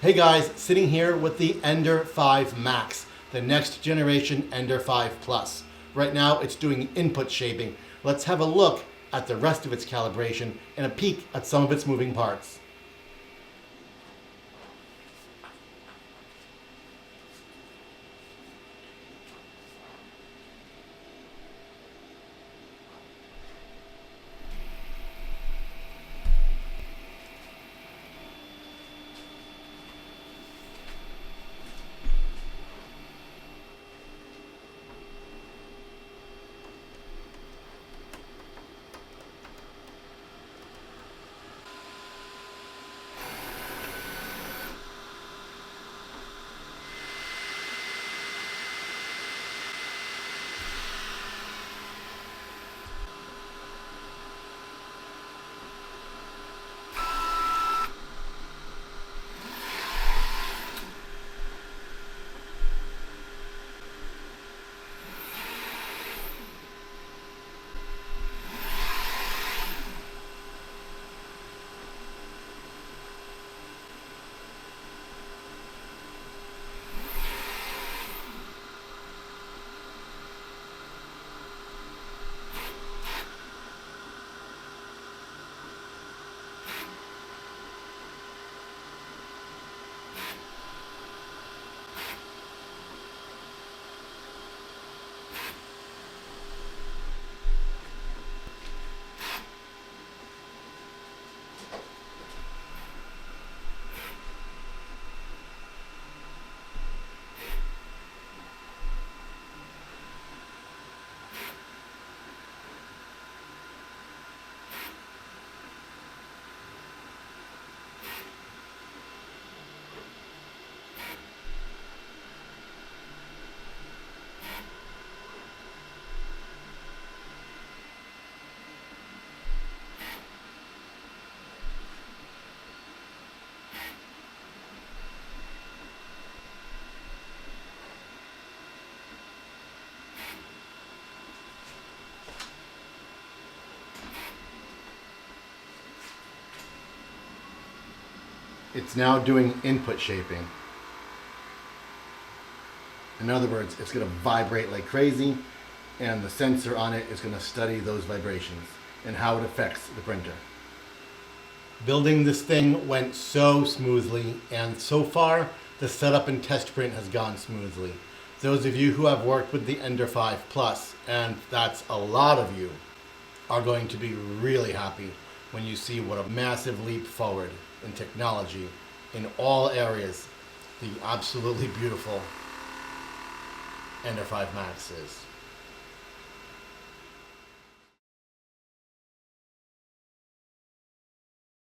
Hey guys, sitting here with the Ender 5 Max, the next generation Ender 5 Plus. Right now it's doing input shaping. Let's have a look at the rest of its calibration and a peek at some of its moving parts. It's now doing input shaping. In other words, it's going to vibrate like crazy, and the sensor on it is going to study those vibrations and how it affects the printer. Building this thing went so smoothly, and so far the setup and test print has gone smoothly. Those of you who have worked with the Ender 5 Plus, and that's a lot of you, are going to be really happy when you see what a massive leap forward in technology in all areas the absolutely beautiful Ender 5 Max is.